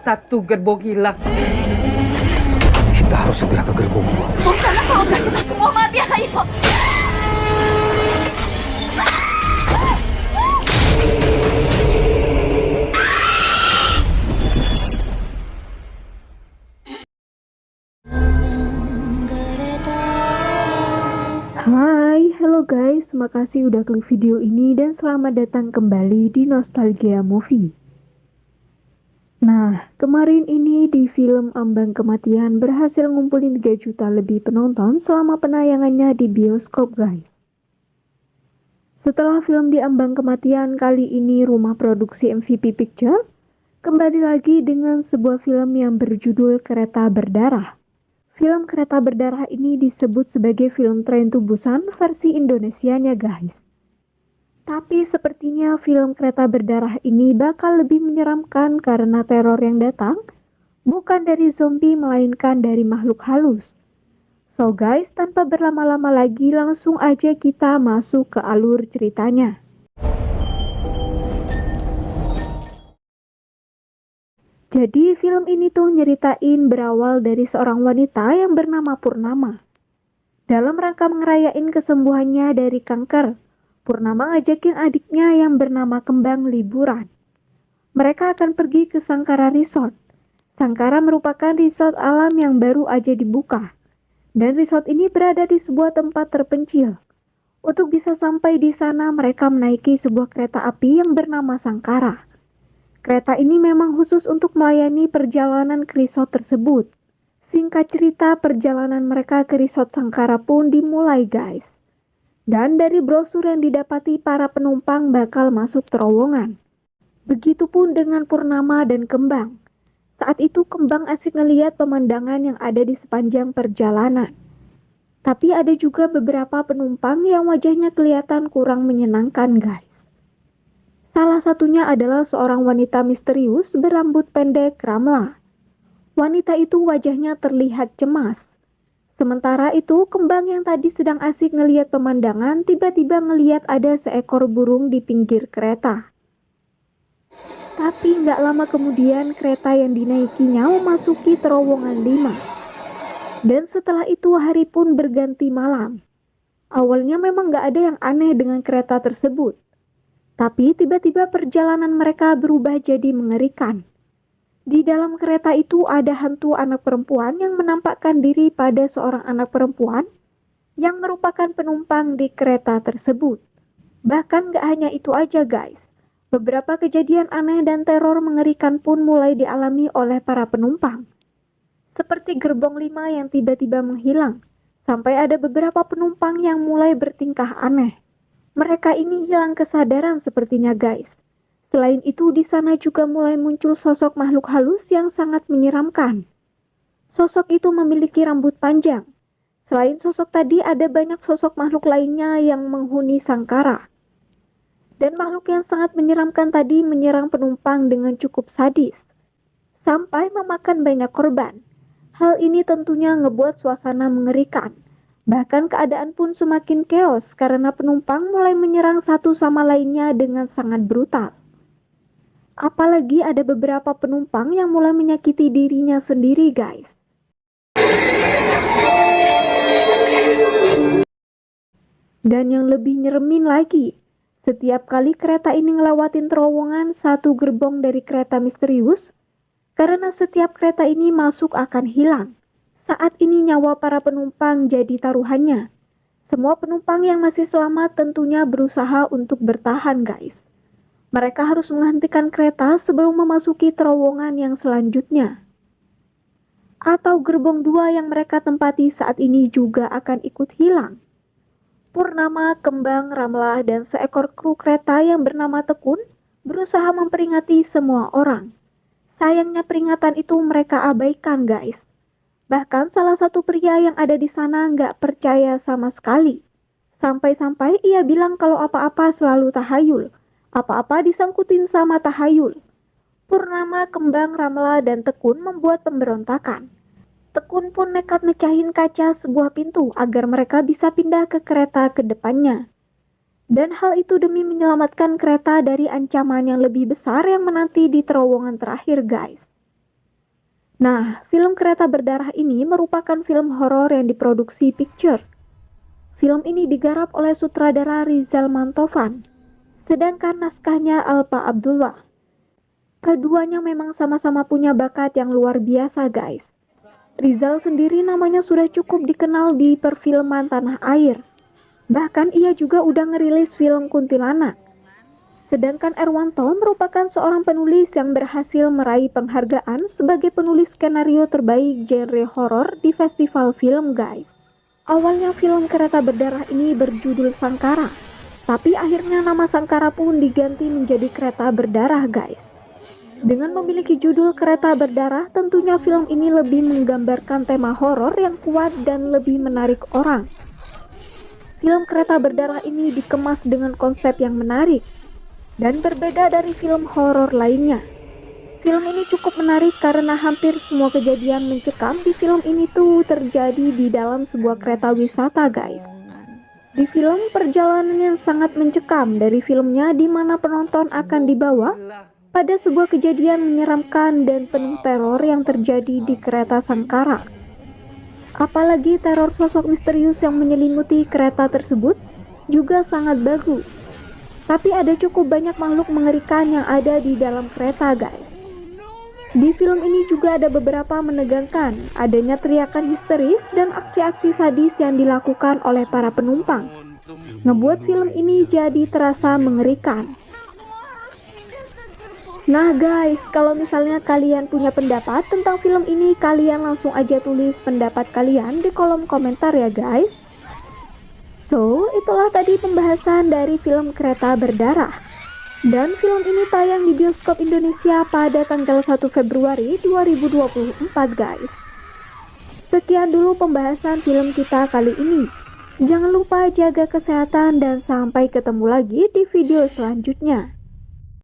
Satu gerbong hilang. Kita harus segera ke gerbong 2. Di sana kalau kita semua mati, ayo. Hai, halo guys, makasih udah klik video ini dan selamat datang kembali di Nostalgia Movie. Nah, kemarin ini di film Ambang Kematian berhasil ngumpulin 3 juta lebih penonton selama penayangannya di bioskop guys. Setelah film di Ambang Kematian, kali ini rumah produksi MVP Picture kembali lagi dengan sebuah film yang berjudul Kereta Berdarah. Film Kereta Berdarah ini disebut sebagai film Train to Busan versi Indonesianya guys. Tapi sepertinya film Kereta Berdarah ini bakal lebih menyeramkan karena teror yang datang bukan dari zombie melainkan dari makhluk halus. So guys, tanpa berlama-lama lagi langsung aja kita masuk ke alur ceritanya. Jadi film ini tuh nyeritain berawal dari seorang wanita yang bernama Purnama. Dalam rangka ngerayain kesembuhannya dari kanker, Purnama ngajakin adiknya yang bernama Kembang liburan. Mereka akan pergi ke Sangkara Resort. Sangkara merupakan resort alam yang baru aja dibuka. Dan resort ini berada di sebuah tempat terpencil. Untuk bisa sampai di sana mereka menaiki sebuah kereta api yang bernama Sangkara. Kereta ini memang khusus untuk melayani perjalanan ke resort tersebut. Singkat cerita, perjalanan mereka ke resort Sangkara pun dimulai guys. Dan dari brosur yang didapati para penumpang bakal masuk terowongan. Begitupun dengan Purnama dan Kembang. Saat itu Kembang asik ngeliat pemandangan yang ada di sepanjang perjalanan. Tapi ada juga beberapa penumpang yang wajahnya kelihatan kurang menyenangkan guys. Salah satunya adalah seorang wanita misterius berambut pendek Ramla. Wanita itu wajahnya terlihat cemas. Sementara itu, Kembang yang tadi sedang asik ngeliat pemandangan tiba-tiba ngeliat ada seekor burung di pinggir kereta. Tapi nggak lama kemudian kereta yang dinaikinya memasuki terowongan 5. Dan setelah itu hari pun berganti malam. Awalnya memang nggak ada yang aneh dengan kereta tersebut. Tapi tiba-tiba perjalanan mereka berubah jadi mengerikan. Di dalam kereta itu ada hantu anak perempuan yang menampakkan diri pada seorang anak perempuan yang merupakan penumpang di kereta tersebut. Bahkan gak hanya itu aja guys. Beberapa kejadian aneh dan teror mengerikan pun mulai dialami oleh para penumpang. Seperti gerbong 5 yang tiba-tiba menghilang, sampai ada beberapa penumpang yang mulai bertingkah aneh. Mereka ini hilang kesadaran sepertinya guys. Selain itu di sana juga mulai muncul sosok makhluk halus yang sangat menyeramkan. Sosok itu memiliki rambut panjang. Selain sosok tadi ada banyak sosok makhluk lainnya yang menghuni Sangkara. Dan makhluk yang sangat menyeramkan tadi menyerang penumpang dengan cukup sadis. Sampai memakan banyak korban. Hal ini tentunya ngebuat suasana mengerikan. Bahkan keadaan pun semakin keos karena penumpang mulai menyerang satu sama lainnya dengan sangat brutal. Apalagi ada beberapa penumpang yang mulai menyakiti dirinya sendiri guys. Dan yang lebih nyeremin lagi, setiap kali kereta ini ngelewatin terowongan satu gerbong dari kereta misterius, karena setiap kereta ini masuk akan hilang. Saat ini nyawa para penumpang jadi taruhannya. Semua penumpang yang masih selamat tentunya berusaha untuk bertahan guys. Mereka harus menghentikan kereta sebelum memasuki terowongan yang selanjutnya. Atau gerbong 2 yang mereka tempati saat ini juga akan ikut hilang. Purnama, Kembang, Ramlah, dan seekor kru kereta yang bernama Tekun berusaha memperingati semua orang. Sayangnya peringatan itu mereka abaikan guys. Bahkan salah satu pria yang ada di sana nggak percaya sama sekali. Sampai-sampai ia bilang kalau apa-apa selalu tahayul. Apa-apa disangkutin sama tahayul. Purnama, Kembang, Ramla, dan Tekun membuat pemberontakan. Tekun pun nekat mecahin kaca sebuah pintu agar mereka bisa pindah ke kereta ke depannya. Dan hal itu demi menyelamatkan kereta dari ancaman yang lebih besar yang menanti di terowongan terakhir guys. Nah, film Kereta Berdarah ini merupakan film horor yang diproduksi Picture. Film ini digarap oleh sutradara Rizal Mantovan, sedangkan naskahnya Alpa Abdullah. Keduanya memang sama-sama punya bakat yang luar biasa, guys. Rizal sendiri namanya sudah cukup dikenal di perfilman tanah air. Bahkan ia juga udah ngerilis film Kuntilanak. Sedangkan Erwanto merupakan seorang penulis yang berhasil meraih penghargaan sebagai penulis skenario terbaik genre horor di festival film, guys. Awalnya film Kereta Berdarah ini berjudul Sangkara, tapi akhirnya nama Sangkara pun diganti menjadi Kereta Berdarah, guys. Dengan memiliki judul Kereta Berdarah, tentunya film ini lebih menggambarkan tema horor yang kuat dan lebih menarik orang. Film Kereta Berdarah ini dikemas dengan konsep yang menarik dan berbeda dari film horor lainnya. Film ini cukup menarik karena hampir semua kejadian mencekam di film ini tuh terjadi di dalam sebuah kereta wisata, guys. Di film, perjalanan yang sangat mencekam dari filmnya di mana penonton akan dibawa pada sebuah kejadian menyeramkan dan penuh teror yang terjadi di kereta Sangkara. Apalagi teror sosok misterius yang menyelimuti kereta tersebut juga sangat bagus. Tapi ada cukup banyak makhluk mengerikan yang ada di dalam kereta, guys. Di film ini juga ada beberapa menegangkan, adanya teriakan histeris dan aksi-aksi sadis yang dilakukan oleh para penumpang. Ngebuat film ini jadi terasa mengerikan. Nah guys, kalau misalnya kalian punya pendapat tentang film ini, kalian langsung aja tulis pendapat kalian di kolom komentar ya guys. So, itulah tadi pembahasan dari film Kereta Berdarah. Dan film ini tayang di bioskop Indonesia pada tanggal 1 Februari 2024 guys. Sekian dulu pembahasan film kita kali ini. Jangan lupa jaga kesehatan dan sampai ketemu lagi di video selanjutnya.